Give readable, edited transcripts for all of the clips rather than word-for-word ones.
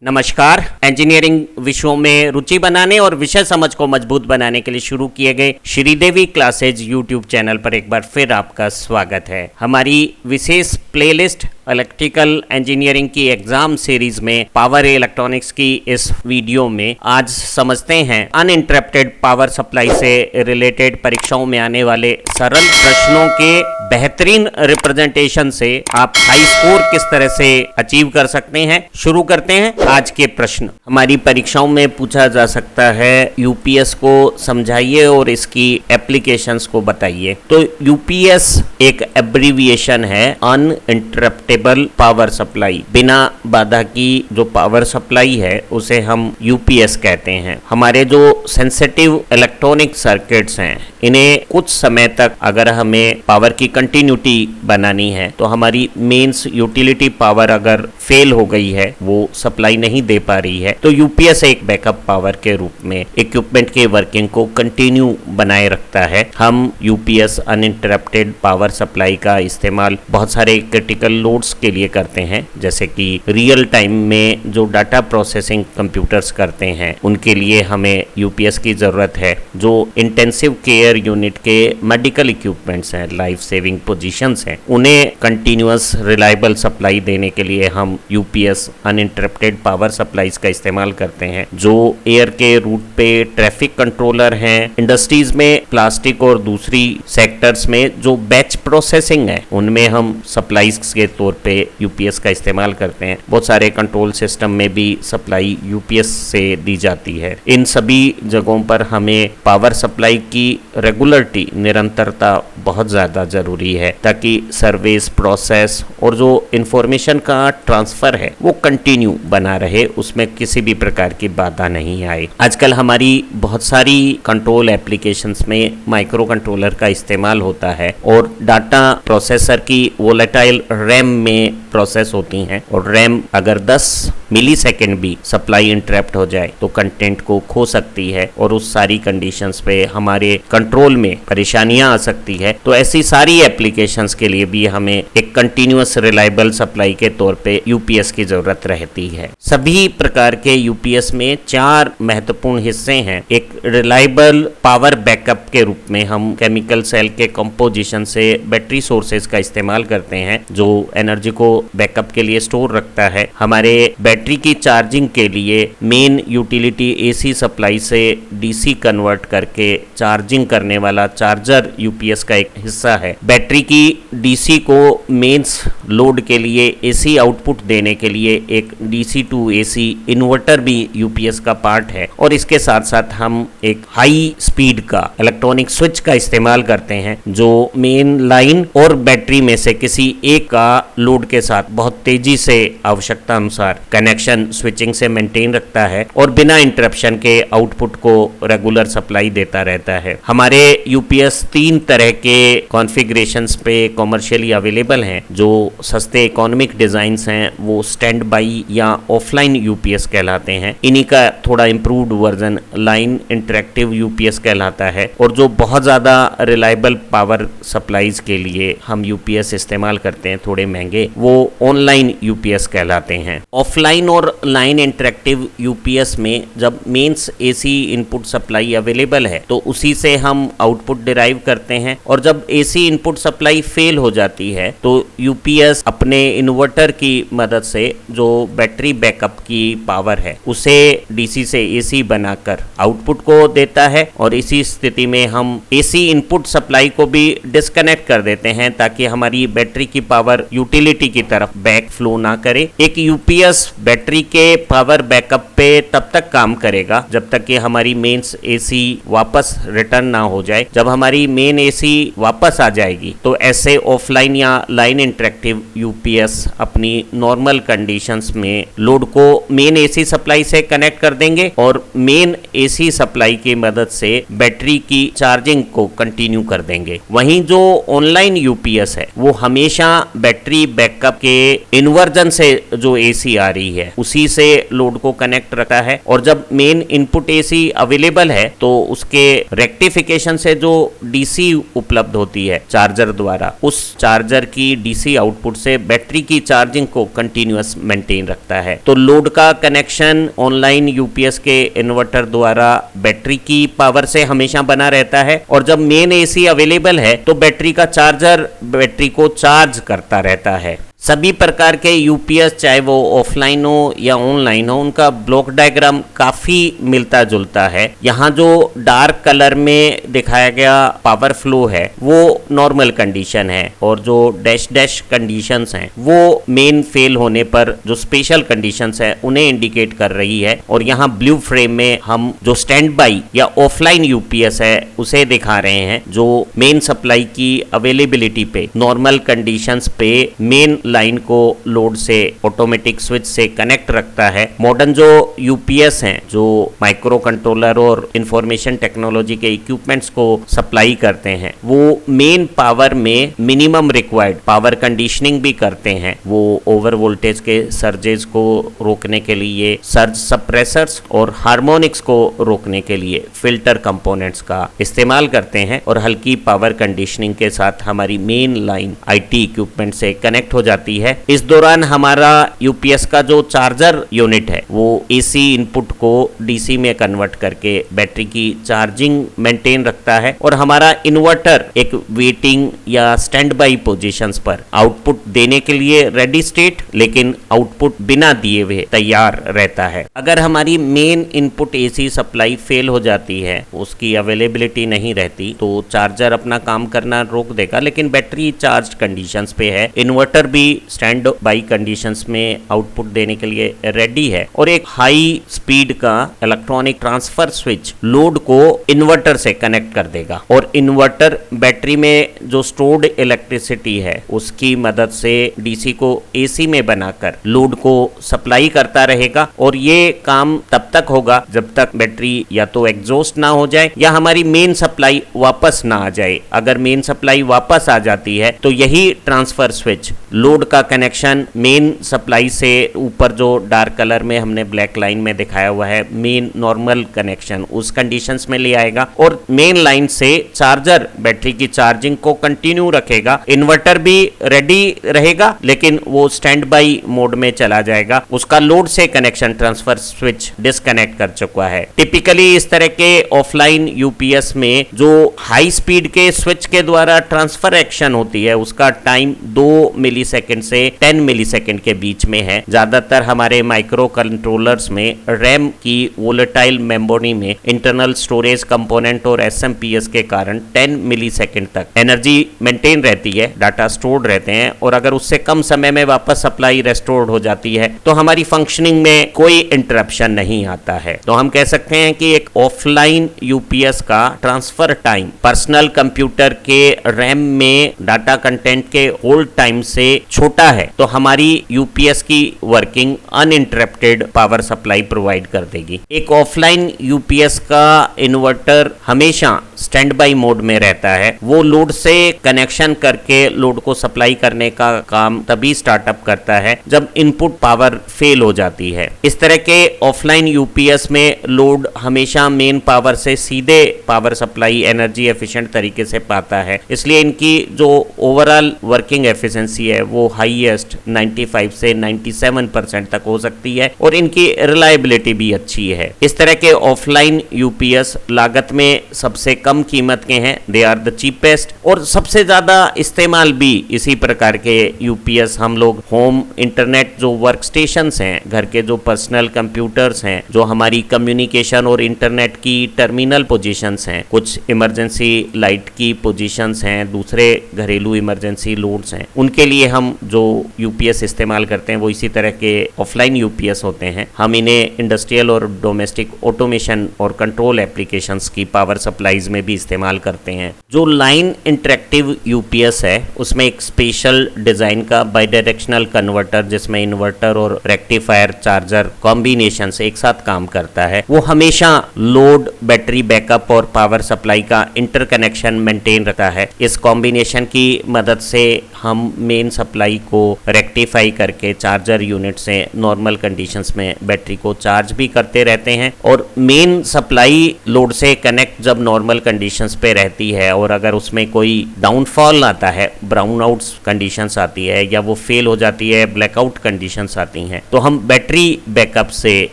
नमस्कार। इंजीनियरिंग विषयों में रुचि बनाने और विषय समझ को मजबूत बनाने के लिए शुरू किए गए श्रीदेवी क्लासेज यूट्यूब चैनल पर एक बार फिर आपका स्वागत है। हमारी विशेष प्लेलिस्ट इलेक्ट्रिकल इंजीनियरिंग की एग्जाम सीरीज में पावर इलेक्ट्रॉनिक्स की इस वीडियो में आज समझते हैं अनइंटरप्टेड पावर सप्लाई से रिलेटेड परीक्षाओं में आने वाले सरल प्रश्नों के बेहतरीन रिप्रेजेंटेशन से आप हाई स्कोर किस तरह से अचीव कर सकते हैं। शुरू करते हैं आज के प्रश्न। हमारी परीक्षाओं में पूछा जा सकता है यूपीएस को समझाइए और इसकी एप्लीकेशंस को बताइए। तो यूपीएस एक एब्रीविएशन है अनइंटरप्टेबल पावर सप्लाई। बिना बाधा की जो पावर सप्लाई है उसे हम यूपीएस कहते हैं। हमारे जो सेंसिटिव इलेक्ट्रॉनिक सर्किट्स हैं इन्हें कुछ समय तक अगर हमें पावर की कंटिन्यूटी बनानी है तो हमारी मेंस यूटिलिटी पावर अगर फेल हो गई है, वो सप्लाई नहीं दे पा रही है, तो यूपीएस एक बैकअप पावर के रूप में इक्विपमेंट के वर्किंग को कंटिन्यू बनाए रखता है। हम यूपीएस अनइंटरप्टेड पावर सप्लाई का इस्तेमाल बहुत सारे क्रिटिकल लोड्स के लिए करते हैं, जैसे कि रियल टाइम में जो डाटा प्रोसेसिंग कंप्यूटर्स करते हैं उनके लिए हमें यूपीएस की जरूरत है। जो इंटेंसिव केयर यूनिट के मेडिकल इक्विपमेंट्स हैं, लाइफ सेविंग पोजीशंस हैं, उन्हें कंटिन्यूअस रिलायबल सप्लाई देने के लिए हम यूपीएस अनइंटरप्टेड पावर सप्लाईज का इस्तेमाल करते हैं। जो एयर के रूट पे ट्रैफिक कंट्रोलर हैं, इंडस्ट्रीज में प्लास्टिक और दूसरी सेक्टर्स में जो बैच प्रोसेसिंग है उनमें हम सप्लाईज के तौर पे यूपीएस का इस्तेमाल करते हैं। बहुत सारे कंट्रोल सिस्टम में भी सप्लाई यूपीएस से दी जाती है। इन सभी जगहों पर हमें पावर सप्लाई की रेगुलरिटी, निरंतरता बहुत ज़्यादा ज़रूरी है ताकि सर्विस प्रोसेस और जो इंफॉर्मेशन का ट्रांसफ़र है वो कंटिन्यू बना रहे, उसमें किसी भी प्रकार की बाधा नहीं आए। आजकल हमारी बहुत सारी कंट्रोल एप्लीकेशंस में माइक्रो कंट्रोलर का इस्तेमाल होता है और डाटा प्रोसेसर की वोलेटाइल रैम में प्रोसेस होती हैं, और रैम अगर 10 मिलीसेकंड भी सप्लाई इंटरप्ट हो जाए तो कंटेंट को खो सकती है और उस सारी कंडीशंस पे हमारे कंट्रोल में परेशानियां आ सकती है। तो ऐसी सारी एप्लीकेशंस के लिए भी हमें एक कंटिन्यूअस रिलायबल सप्लाई के तौर पे यूपीएस की जरूरत रहती है। सभी प्रकार के यूपीएस में 4 महत्वपूर्ण हिस्से हैं। एक रिलायबल पावर बैकअप के रूप में हम केमिकल सेल के कंपोजिशन से बैटरी सोर्सेज का इस्तेमाल करते हैं जो एनर्जी को बैकअप के लिए स्टोर रखता है। हमारे बैटरी की चार्जिंग के लिए मेन यूटिलिटी एसी सप्लाई से डीसी कन्वर्ट करके चार्जिंग करने वाला चार्जर यूपीएस का एक हिस्सा है। बैटरी की डीसी को मेंस लोड के लिए एसी आउटपुट देने के लिए एक डीसी टू एसी इन्वर्टर भी यूपीएस का पार्ट है, और इसके साथ साथ हम एक हाई स्पीड का इलेक्ट्रॉनिक स्विच का इस्तेमाल करते हैं जो मेन लाइन और बैटरी में से किसी एक का लोड के साथ बहुत तेजी से आवश्यकता अनुसार कनेक्शन स्विचिंग से मेंटेन रखता है और बिना इंटरप्शन के आउटपुट को रेगुलर सप्लाई देता रहता है। हमारे यूपीएस 3 तरह के कॉन्फ़िगरेशंस पे कॉमर्शियली अवेलेबल हैं। जो सस्ते इकोनॉमिक डिजाइन्स हैं वो स्टैंड बाई या ऑफलाइन यूपीएस कहलाते हैं। इन्हीं का थोड़ा improved version line interactive UPS कहलाता है, और जो बहुत ज़्यादा रिलायबल पावर सप्लाईज के लिए हम यूपीएस इस्तेमाल करते हैं थोड़े महंगे, वो ऑनलाइन यूपीएस कहलाते हैं। ऑफलाइन और लाइन इंटरेक्टिव यूपीएस में जब mains AC input supply available है तो उसी से हम आउटपुट डिराइव करते हैं, और जब एसी इनपुट सप्लाई फेल हो जाती है तो यूपीएस अपने इन्वर्टर की मदद से जो बैटरी बैकअप की पावर है उसे डीसी से एसी बनाकर आउटपुट को देता है, और इसी स्थिति में हम एसी इनपुट सप्लाई को भी डिस्कनेक्ट कर देते हैं ताकि हमारी बैटरी की पावर यूटिलिटी की तरफ बैक फ्लो ना करे। एक यूपीएस बैटरी के पावर बैकअप पे तब तक काम करेगा जब तक कि हमारी मेंस एसी वापस रिटर्न ना हो जाए। जब हमारी मेन एसी वापस आ जाएगी तो ऐसे ऑफलाइन या लाइन इंटरेक्टिव यूपीएस अपनी नॉर्मल कंडीशंस में लोड को मेन एसी सप्लाई से कनेक्ट कर देंगे और मेन एसी सप्लाई की मदद से बैटरी की चार्जिंग को कंटिन्यू कर देंगे। वहीं जो ऑनलाइन यूपीएस है वो हमेशा बैटरी बैकअप के इन्वर्जन से जो एसी आ रही है उसी से लोड को कनेक्ट रखा है, और जब मेन इनपुट एसी अवेलेबल है तो उसके रेक्टिफिकेशन एप्लीकेशन से जो डीसी उपलब्ध होती है चार्जर द्वारा, उस चार्जर की डीसी आउटपुट से बैटरी की चार्जिंग को कंटिन्यूअस मेंटेन रखता है। तो लोड का कनेक्शन ऑनलाइन यूपीएस के इन्वर्टर द्वारा बैटरी की पावर से हमेशा बना रहता है, और जब मेन एसी अवेलेबल है तो बैटरी का चार्जर बैटरी को चार्ज करता रहता है। सभी प्रकार के यूपीएस, चाहे वो ऑफलाइन हो या ऑनलाइन हो, उनका ब्लॉक डायग्राम काफी मिलता जुलता है। यहाँ जो डार्क कलर में दिखाया गया पावर फ्लो है वो नॉर्मल कंडीशन है, और जो डैश डैश कंडीशंस हैं वो मेन फेल होने पर जो स्पेशल कंडीशंस है उन्हें इंडिकेट कर रही है। और यहाँ ब्लू फ्रेम में हम जो स्टैंड बाई या ऑफलाइन यूपीएस है उसे दिखा रहे हैं, जो मेन सप्लाई की अवेलेबिलिटी पे नॉर्मल कंडीशंस पे मेन लाइन को लोड से ऑटोमेटिक स्विच से कनेक्ट रखता है। मॉडर्न जो यूपीएस हैं जो माइक्रो कंट्रोलर और इंफॉर्मेशन टेक्नोलॉजी के इक्विपमेंट्स को सप्लाई करते हैं, वो मेन पावर में मिनिमम रिक्वायर्ड पावर कंडीशनिंग भी करते हैं। वो ओवर वोल्टेज के सर्जेस को रोकने के लिए सर्ज सप्रेसर्स और हार्मोनिक्स को रोकने के लिए फिल्टर कंपोनेंट्स का इस्तेमाल करते हैं, और हल्की पावर कंडीशनिंग के साथ हमारी मेन लाइन आईटी इक्विपमेंट से कनेक्ट हो जाती है। इस दौरान हमारा यूपीएस का जो चार्जर यूनिट है वो एसी इनपुट को डीसी में कन्वर्ट करके बैटरी की चार्जिंग मेंटेन रखता है, और हमारा इन्वर्टर एक वेटिंग या स्टैंड बाई पोजीशंस पर आउटपुट देने के लिए रेडी स्टेट, लेकिन आउटपुट बिना दिए हुए तैयार रहता है। अगर हमारी main input AC supply fail हो जाती है, उसकी अवेलेबिलिटी नहीं रहती, तो चार्जर अपना काम करना रोक देगा, लेकिन बैटरी चार्ज कंडीशंस पे है, इन्वर्टर भी स्टैंड बाई कंडीशंस में आउटपुट देने के लिए रेडी है, और एक हाई स्पीड का इलेक्ट्रॉनिक ट्रांसफर स्विच लोड को इन्वर्टर से कनेक्ट कर देगा, और इन्वर्टर बैटरी में जो स्टोर्ड इलेक्ट्रिसिटी है उसकी मदद से डीसी को एसी में बनाकर लोड को सप्लाई करता रहेगा। और ये काम तब तक होगा जब तक बैटरी या तो एग्जॉस्ट ना हो जाए या हमारी मेन सप्लाई वापस ना आ जाए। अगर मेन सप्लाई वापस आ जाती है तो यही ट्रांसफर स्विच लोड का कनेक्शन मेन सप्लाई से ऊपर जो डार्क कलर में हमने ब्लैक लाइन में दिखाया हुआ है मेन नॉर्मल कनेक्शन, उस कंडीशंस में ले आएगा, और मेन लाइन से चार्जर बैटरी की चार्जिंग को कंटिन्यू रखेगा। इन्वर्टर भी रेडी रहेगा, लेकिन वो स्टैंड बाई मोड में चला जाएगा, उसका लोड से कनेक्शन ट्रांसफर स्विच डिस्कनेक्ट कर चुका है। टिपिकली इस तरह के ऑफलाइन यूपीएस में जो हाई स्पीड के स्विच के द्वारा ट्रांसफर एक्शन होती है उसका टाइम 2 मिलीसेकंड से 10 मिलीसेकंड के बीच में है। ज्यादातर हमारे माइक्रो कंट्रोलर्स में रैम की वोलेटाइल मेमोरी में इंटरनल स्टोरेज कंपोनेंट और एसएमपीएस के कारण 10 मिलीसेकंड तक एनर्जी मेंटेन रहती है, डाटा स्टोर्ड रहते हैं, और अगर उससे कम समय में वापस सप्लाई रेस्टोर्ड हो जाती है तो हमारी फंक्शनिंग में कोई इंटरप्शन नहीं आता है। तो हम कह सकते हैं कि एक ऑफलाइन यूपीएस का ट्रांसफर टाइम पर्सनल कंप्यूटर के रैम में डाटा कंटेंट के होल्ड टाइम से छोटा है, तो हमारी यूपीएस की working uninterrupted power supply provide कर देगी। एक ऑफलाइन यूपीएस का इन्वर्टर हमेशा स्टैंड बाई मोड में रहता है, वो लोड से कनेक्शन करके लोड को सप्लाई करने का काम तभी स्टार्टअप करता है जब इनपुट पावर फेल हो जाती है। इस तरह के ऑफलाइन यूपीएस में लोड हमेशा मेन पावर से सीधे पावर सप्लाई एनर्जी एफिशिएंट तरीके से पाता है, इसलिए इनकी जो ओवरऑल वर्किंग एफिशिएंसी है वो हाईएस्ट 95 से 97% तक हो सकती है, और इनकी रिलायबिलिटी भी अच्छी है। इस तरह के ऑफलाइन यूपीएस लागत में सबसे कम कीमत के हैं, दे आर द चीपेस्ट, और सबसे ज्यादा इस्तेमाल भी इसी प्रकार के यूपीएस हम लोग होम इंटरनेट जो वर्क स्टेशंस हैं, घर के जो पर्सनल कंप्यूटर्स हैं, जो हमारी कम्युनिकेशन और इंटरनेट की टर्मिनल पोजीशंस हैं, कुछ इमरजेंसी लाइट की पोजीशंस हैं, दूसरे घरेलू इमरजेंसी लोड्स हैं, उनके लिए हम जो यूपीएस इस्तेमाल करते हैं वो इसी तरह के ऑफलाइन यूपीएस होते हैं। हम इन्हें इंडस्ट्रियल और डोमेस्टिक ऑटोमेशन और कंट्रोल एप्लीकेशंस की पावर सप्लाईज में भी इस्तेमाल करते हैं। जो लाइन इंटरेक्टिव यूपीएस है उसमें एक स्पेशल डिजाइन का बाइडायरेक्शनल कन्वर्टर जिसमें इन्वर्टर और रेक्टिफायर चार्जर कॉम्बिनेशन से एक साथ काम करता है, वो हमेशा लोड, बैटरी बैकअप और पावर सप्लाई का इंटरकनेक्शन मेंटेन रखता है। इस कॉम्बिनेशन की मदद से हम मेन सप्लाई को रेक्टिफाई करके चार्जर यूनिट से नॉर्मल कंडीशंस में बैटरी को चार्ज भी करते रहते हैं। और मेन सप्लाई लोड से कनेक्ट जब नॉर्मल कंडीशंस पे रहती है और अगर उसमें कोई डाउनफॉल आता है, ब्राउन आउट्स कंडीशंस आती है या वो फेल हो जाती है, ब्लैकआउट कंडीशंस आती हैं, तो हम बैटरी बैकअप से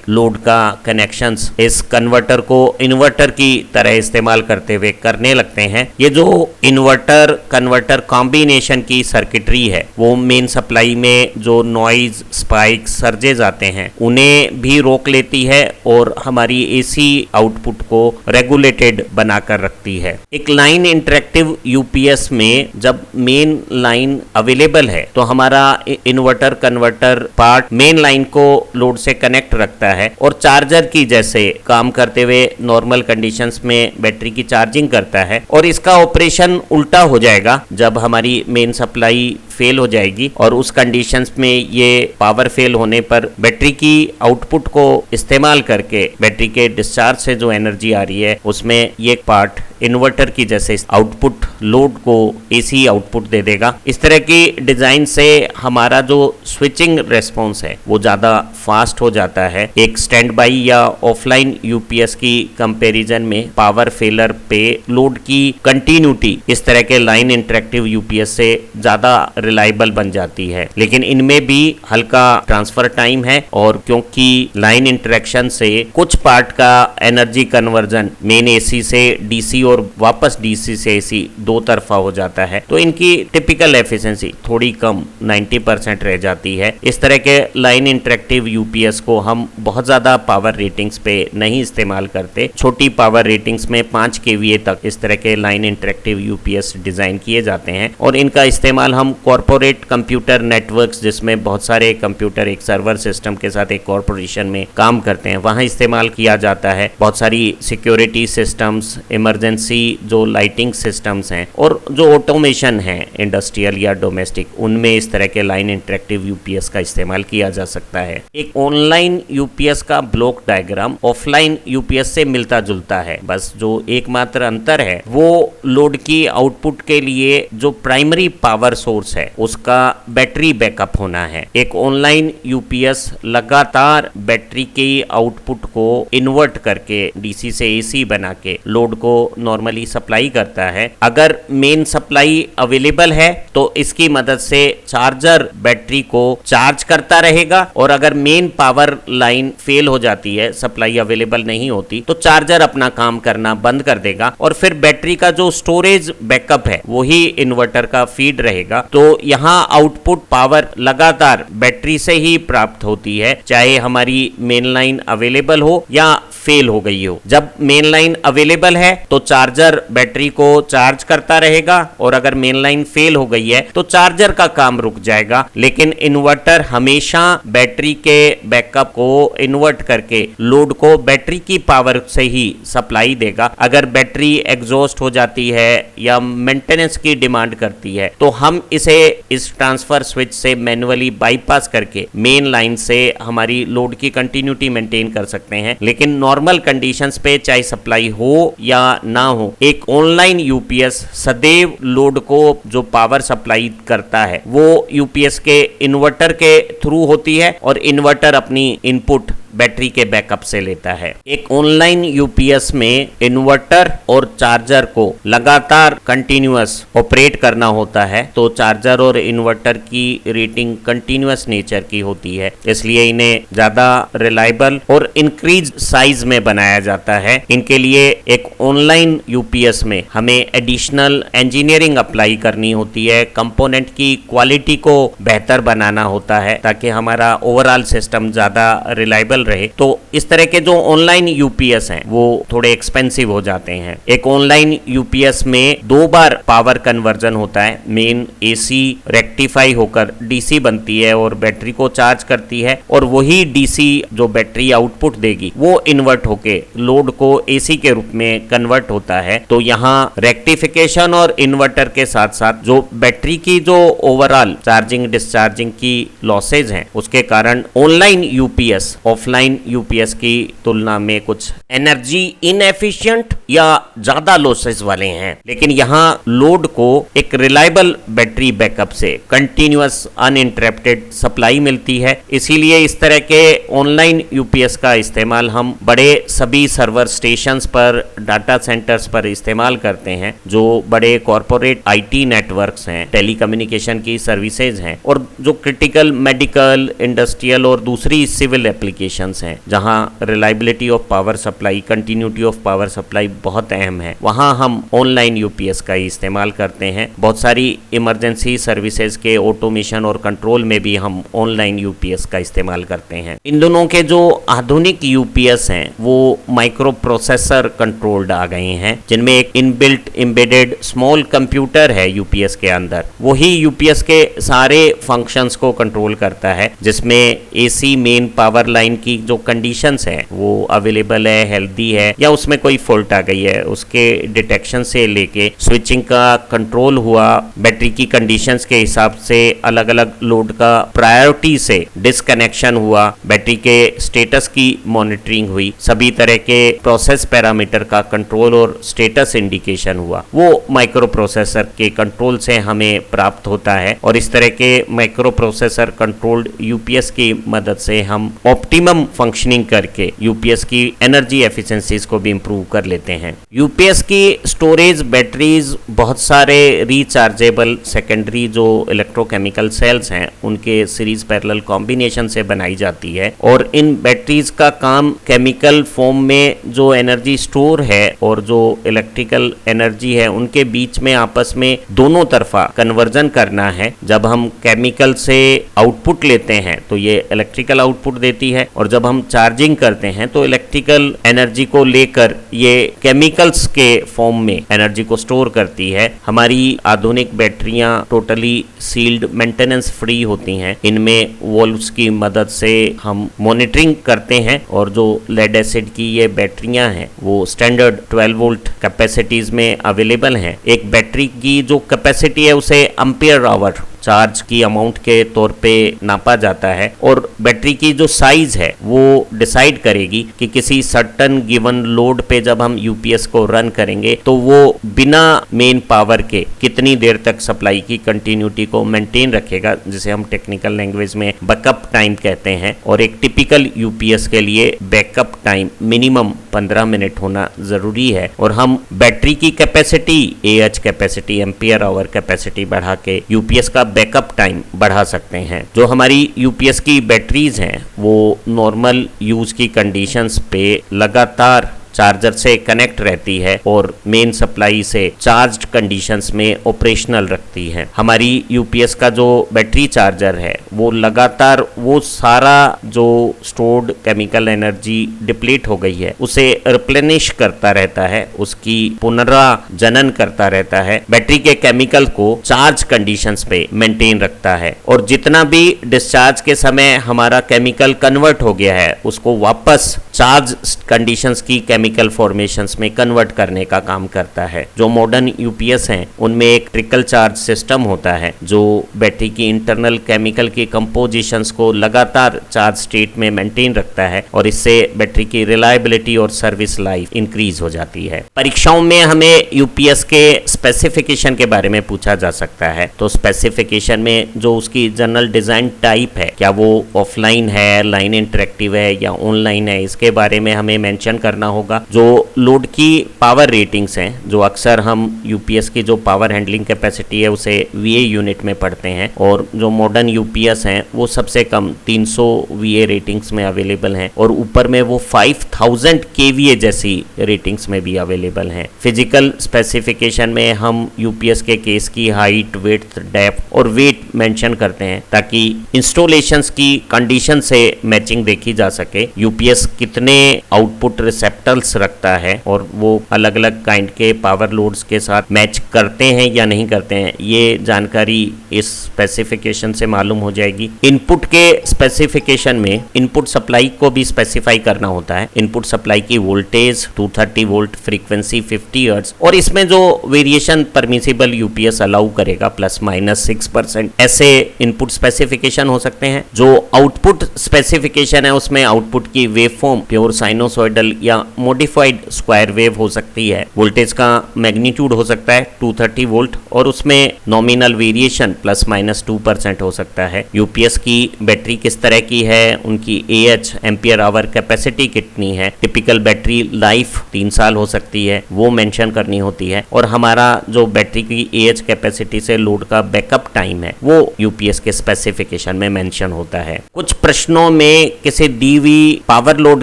लोड का कनेक्शंस इस कन्वर्टर को इन्वर्टर की तरह इस्तेमाल करते हुए करने लगते हैं। ये जो इन्वर्टर कन्वर्टर कॉम्बिनेशन की सर्किटरी है वो मेन सप्लाई में जो नॉइज स्पाइक सर्जेज आते हैं उन्हें भी रोक लेती है और हमारी एसी आउटपुट को रेगुलेटेड बनाकर रखती है। एक लाइन इंटरेक्टिव यूपीएस में जब मेन लाइन अवेलेबल है तो हमारा inverter converter part main line को लोड से कनेक्ट रखता है और चार्जर की जैसे काम करते हुए नॉर्मल कंडीशंस में बैटरी की चार्जिंग करता है। और इसका ऑपरेशन उल्टा हो जाएगा जब हमारी मेन सप्लाई फेल हो जाएगी और उस कंडीशंस में ये पावर फेल होने पर बैटरी की आउटपुट को इस्तेमाल करके बैटरी के डिस्चार्ज से जो एनर्जी आ रही है उसमें ये पार्ट इन्वर्टर की जैसे आउटपुट लोड को एसी आउटपुट दे देगा। इस तरह की डिजाइन से हमारा जो स्विचिंग रेस्पॉन्स है वो ज्यादा फास्ट हो जाता है। एक स्टैंड बाई या ऑफलाइन यूपीएस की कंपैरिजन में पावर फेलर पे लोड की कंटिन्यूटी इस तरह के लाइन इंटरेक्टिव यूपीएस से ज्यादा रिलायबल बन जाती है। लेकिन इनमें भी हल्का ट्रांसफर टाइम है और क्योंकि लाइन इंटरेक्शन से कुछ पार्ट का एनर्जी कन्वर्जन मेन एसी से डीसी और वापस डीसी से एसी दो तरफा हो जाता है तो इनकी टिपिकल एफिशिएंसी थोड़ी कम 90% रह जाती है। इस तरह के लाइन इंटरेक्टिव यूपीएस को हम बहुत ज्यादा पावर रेटिंग्स पे नहीं इस्तेमाल करते। छोटी पावर रेटिंग्स में 5 केवीए तक इस तरह के लाइन इंटरेक्टिव यूपीएस डिजाइन किए जाते हैं और इनका इस्तेमाल हम कॉर्पोरेट कंप्यूटर नेटवर्क्स जिसमें बहुत सारे कंप्यूटर एक सर्वर सिस्टम के साथ एक कॉर्पोरेशन में काम करते हैं वहां इस्तेमाल किया जाता है। बहुत सारी सिक्योरिटी सिस्टम्स, इमरजेंसी जो लाइटिंग सिस्टम्स हैं और जो ऑटोमेशन है इंडस्ट्रियल या डोमेस्टिक उनमें इस तरह के लाइन इंटरेक्टिव यूपीएस का इस्तेमाल किया जा सकता है। एक ऑनलाइन यूपीएस का ब्लॉक डायग्राम ऑफलाइन यूपीएस से मिलता जुलता है, बस जो एकमात्र अंतर है वो लोड की आउटपुट के लिए जो प्राइमरी पावर सोर्स है उसका बैटरी बैकअप होना है। एक ऑनलाइन यूपीएस लगातार बैटरी की आउटपुट को इन्वर्ट करके डीसी से एसी बना के लोड को नॉर्मली सप्लाई करता है। अगर मेन सप्लाई अवेलेबल है तो इसकी मदद से चार्जर बैटरी को चार्ज करता रहेगा और अगर मेन पावर लाइन फेल हो जाती है, सप्लाई अवेलेबल नहीं होती, तो चार्जर अपना काम करना बंद कर देगा और फिर बैटरी का जो स्टोरेज बैकअप है वही इन्वर्टर का फीड रहेगा। तो यहाँ आउटपुट पावर लगातार बैटरी से ही प्राप्त होती है, चाहे हमारी मेन लाइन अवेलेबल हो या फेल हो गई हो। जब मेन लाइन अवेलेबल है तो चार्जर बैटरी को चार्ज करता रहेगा और अगर मेन लाइन फेल हो गई है तो चार्जर का काम रुक जाएगा, लेकिन इन्वर्टर हमेशा बैटरी के बैकअप को इन्वर्ट करके लोड को बैटरी की पावर से ही सप्लाई देगा। अगर बैटरी एग्जॉस्ट हो जाती है या मेंटेनेंस की डिमांड करती है तो हम इसे इस ट्रांसफर स्विच से मैन्युअली बाईपास करके मेन लाइन से हमारी लोड की कंटिन्यूटी मेंटेन कर सकते हैं। लेकिन नॉर्मल कंडीशंस पे चाहे सप्लाई हो या ना हो, एक ऑनलाइन यूपीएस सदैव लोड को जो पावर सप्लाई करता है वो यूपीएस के इन्वर्टर के थ्रू होती है और इन्वर्टर अपनी इनपुट बैटरी के बैकअप से लेता है। एक ऑनलाइन यूपीएस में इन्वर्टर और चार्जर को लगातार कंटिन्यूअस ऑपरेट करना होता है, तो चार्जर और इन्वर्टर की रेटिंग कंटिन्यूअस नेचर की होती है, इसलिए इन्हें ज्यादा रिलायबल और इंक्रीज साइज में बनाया जाता है। इनके लिए एक ऑनलाइन यूपीएस में हमें एडिशनल इंजीनियरिंग अप्लाई करनी होती है, कंपोनेंट की क्वालिटी को बेहतर बनाना होता है ताकि हमारा ओवरऑल सिस्टम ज्यादा रिलायबल रहे। तो इस तरह के जो ऑनलाइन यूपीएस हैं वो थोड़े एक्सपेंसिव हो जाते हैं। एक ऑनलाइन यूपीएस में 2 बार पावर कन्वर्जन होता है, मेन एसी रेक्टिफाई होकर डीसी बनती है और बैटरी को चार्ज करती है और वही डीसी जो बैटरी आउटपुट देगी वो इन्वर्ट होके लोड को एसी के रूप में कन्वर्ट होता है। तो यहाँ रेक्टिफिकेशन और इन्वर्टर के साथ साथ जो बैटरी की जो ओवरऑल चार्जिंग डिस्चार्जिंग की लॉसेज हैं उसके कारण online UPS offline offline UPS की तुलना में कुछ एनर्जी इनएफिशिएंट या ज्यादा लॉसेस वाले हैं, लेकिन यहाँ लोड को एक रिलायबल बैटरी बैकअप से कंटिन्यूअस अनइंटरप्टेड सप्लाई मिलती है। इसीलिए इस तरह के ऑनलाइन यूपीएस का इस्तेमाल हम बड़े सभी सर्वर स्टेशंस पर, डाटा सेंटर्स पर इस्तेमाल करते हैं, जो बड़े कॉरपोरेट आईटी नेटवर्क्स हैं, टेलीकम्युनिकेशन की सर्विसेज हैं, और जो क्रिटिकल मेडिकल, इंडस्ट्रियल और दूसरी सिविल एप्लीकेशंस हैं, जहां reliability of power supply, continuity of power supply बहुत अहम है, वहां हम ऑनलाइन यूपीएस का ही इस्तेमाल करते हैं। बहुत सारी इमरजेंसी सर्विसेज के ऑटोमेशन और कंट्रोल में भी हम ऑनलाइन यूपीएस का इस्तेमाल करते हैं। इन दोनों के जो आधुनिक यूपीएस हैं वो माइक्रो प्रोसेसर कंट्रोल्ड आ गए हैं, जिनमें एक इनबिल्ट एम्बेडेड स्मॉल कंप्यूटर है यूपीएस के अंदर। वही यूपीएस के सारे फंक्शंस को कंट्रोल करता है, जिसमें एसी मेन पावर लाइन की जो कंडीशंस है वो अवेलेबल है, हेल्दी है, या उसमें कोई फॉल्ट आ गई है, उसके डिटेक्शन से लेके स्विचिंग का कंट्रोल हुआ, बैटरी की कंडीशंस के हिसाब से अलग अलग लोड का प्रायोरिटी से डिस्कनेक्शन हुआ, बैटरी के स्टेटस की मॉनिटरिंग हुई, सभी तरह के प्रोसेस पैरामीटर का कंट्रोल और स्टेटस इंडिकेशन हुआ, वो माइक्रो प्रोसेसर के कंट्रोल से हमें प्राप्त होता है। और इस तरह के माइक्रो प्रोसेसर कंट्रोल्ड यूपीएस की मदद से हम ऑप्टिमम फंक्शनिंग करके यूपीएस की एनर्जी एफिशिएंसीज को भी इंप्रूव कर लेते हैं। यूपीएस की स्टोरेज बैटरीज बहुत सारे रिचार्जेबल सेकेंडरी जो इलेक्ट्रोकेमिकल सेल्स हैं उनके सीरीज पैरेलल कॉम्बिनेशन से बनाई जाती है, और इन बैटरीज का काम केमिकल फॉर्म में जो एनर्जी स्टोर है और जो इलेक्ट्रिकल एनर्जी है उनके बीच में आपस में दोनों तरफा कन्वर्जन करना है। जब हम केमिकल से आउटपुट लेते हैं तो ये इलेक्ट्रिकल आउटपुट देती है, और जब हम चार्जिंग करते हैं तो इलेक्ट्रिकल एनर्जी को लेकर ये केमिकल्स के फॉर्म में एनर्जी को स्टोर करती है। हमारी आधुनिक बैटरियां टोटली सील्ड, मेंटेनेंस फ्री होती हैं। इनमें वॉल्व्स की मदद से हम मॉनिटरिंग करते हैं, और जो लेड एसिड की ये बैटरियां हैं वो स्टैंडर्ड 12 वोल्ट कैपेसिटीज में अवेलेबल हैं। एक बैटरी की जो कैपेसिटी है उसे एम्पियर आवर चार्ज की अमाउंट के तौर पे नापा जाता है, और बैटरी की जो साइज है वो डिसाइड करेगी कि किसी सर्टन गिवन लोड पे जब हम यूपीएस को रन करेंगे तो वो बिना मेन पावर के कितनी देर तक सप्लाई की कंटिन्यूटी को मेंटेन रखेगा, जिसे हम टेक्निकल लैंग्वेज में बैकअप टाइम कहते हैं। और एक टिपिकल यूपीएस के लिए बैकअप टाइम मिनिमम 15 मिनट होना जरूरी है, और हम बैटरी की capacity, AH capacity, ampere hour capacity बढ़ा के यूपीएस का बैकअप टाइम बढ़ा सकते हैं। जो हमारी यूपीएस की बैटरीज हैं वो नॉर्मल यूज की कंडीशंस पे लगातार चार्जर से कनेक्ट रहती है और मेन सप्लाई से चार्ज्ड कंडीशंस में ऑपरेशनल रखती है। हमारी यूपीएस का जो बैटरी चार्जर है वो लगातार वो सारा जो स्टोर्ड केमिकल एनर्जी डिप्लीट हो गई है उसे रिप्लेनिश करता रहता है, उसकी पुनराजनन करता रहता है, बैटरी के केमिकल को चार्ज कंडीशंस पे मेंटेन रखता है, और जितना भी डिस्चार्ज के समय हमारा केमिकल कन्वर्ट हो गया है उसको वापस चार्ज कंडीशंस की केमिकल फॉर्मेशंस में कन्वर्ट करने का काम करता है। जो मॉडर्न यूपीएस हैं उनमें एक ट्रिकल चार्ज सिस्टम होता है जो बैटरी की इंटरनल केमिकल की कंपोजिशंस को लगातार चार्ज स्टेट में मेंटेन रखता है, और इससे बैटरी की रिलायबिलिटी और सर्विस लाइफ इंक्रीज हो जाती है। परीक्षाओं में हमें यूपीएस के स्पेसिफिकेशन के बारे में पूछा जा सकता है, तो स्पेसिफिकेशन में जो उसकी जनरल डिजाइन टाइप है, क्या वो ऑफलाइन है, लाइन इंटरेक्टिव है या ऑनलाइन है, इसके बारे में हमें मेंशन करना होगा। जो लोड की पावर रेटिंग्स हैं, जो अक्सर हम यूपीएस की जो पावर हैंडलिंग कैपेसिटी है उसे वीए यूनिट में पढ़ते हैं, और जो मॉडर्न यूपीएस हैं वो सबसे कम 300 वीए रेटिंग्स में अवेलेबल हैं, और ऊपर में वो 5000 केवीए जैसी रेटिंग्स में भी अवेलेबल हैं। फिजिकल स्पेसिफिकेशन में हम यूपीएस के केस की हाइट, विड्थ, डेप्थ और वेट मेंशन करते हैं ताकि इंस्टॉलेशंस की कंडीशन से मैचिंग देखी जा सके। यूपीएस कितने आउटपुट रिसेप्टर पैनल्स रखता है और वो अलग अलग काइंड के पावर लोड्स के साथ मैच करते हैं या नहीं करते हैं, ये जानकारी इस स्पेसिफिकेशन से मालूम हो जाएगी। इनपुट के स्पेसिफिकेशन में इनपुट सप्लाई को भी स्पेसिफाई करना होता है। इनपुट सप्लाई की वोल्टेज 230 वोल्ट, फ्रीक्वेंसी 50 हर्ट्ज, और इसमें जो वेरिएशन परमिसिबल यूपीएस अलाउ करेगा ±6%, ऐसे इनपुट स्पेसिफिकेशन हो सकते हैं। जो आउटपुट स्पेसिफिकेशन है उसमें आउटपुट की वेव फॉर्म प्योर साइनोसॉइडल या मॉडिफाइड स्क्वायर वेव हो सकती है। वोल्टेज का मैग्नीट्यूड हो सकता है 230 वोल्ट और उसमें नॉमिनल वेरिएशन ±2% हो सकता है। यूपीएस की बैटरी किस तरह की है, उनकी एएच एम्पियर आवर कैपेसिटी कितनी है, टिपिकल बैटरी लाइफ 3 साल हो सकती है, वो मेंशन करनी होती है। और हमारा जो बैटरी की एएच कैपेसिटी से लोड का बैकअप टाइम है वो यूपीएस के स्पेसिफिकेशन में मेंशन होता है। कुछ प्रश्नों में किसी दी हुई पावर लोड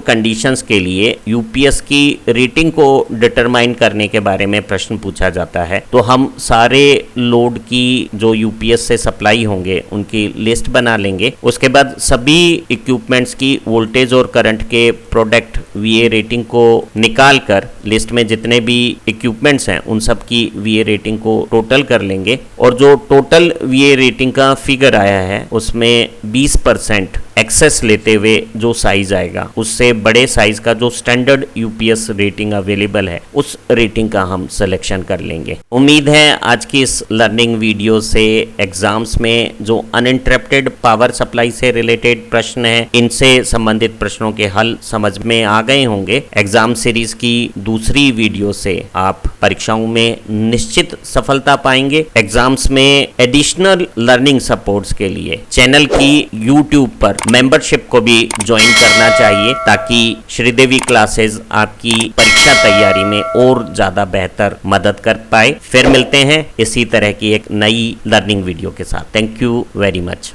कंडीशंस के लिए यूपीएस की रेटिंग को डिटरमाइन करने के बारे में प्रश्न पूछा जाता है। तो हम सारे लोड की जो यूपीएस से सप्लाई होंगे उनकी लिस्ट बना लेंगे। उसके बाद सभी इक्विपमेंट्स की वोल्टेज और करंट के प्रोडक्ट वीए रेटिंग को निकाल कर लिस्ट में जितने भी इक्विपमेंट्स हैं उन सब की वीए रेटिंग को टोटल कर लेंगे और जो टोटल वीए रेटिंग का फिगर आया है उसमें 20% एक्सेस लेते हुए जो साइज आएगा उससे बड़े साइज का जो स्टैंडर्ड यूपीएस रेटिंग अवेलेबल है उस रेटिंग का हम सिलेक्शन कर लेंगे। उम्मीद है आज की इस लर्निंग वीडियो से एग्जाम्स में जो अनइंटरप्टेड पावर सप्लाई से रिलेटेड प्रश्न है इनसे संबंधित प्रश्नों के हल समझ में आ गए होंगे। एग्जाम सीरीज की दूसरी वीडियो से आप परीक्षाओं में निश्चित सफलता पाएंगे। एग्जाम्स में एडिशनल लर्निंग सपोर्ट्स के लिए चैनल की यूट्यूब पर मेंबरशिप को भी ज्वाइन करना चाहिए ताकि श्रीदेवी क्लासेस आपकी परीक्षा तैयारी में और ज्यादा बेहतर मदद कर पाए। फिर मिलते हैं इसी तरह की एक नई लर्निंग वीडियो के साथ। Thank you very much.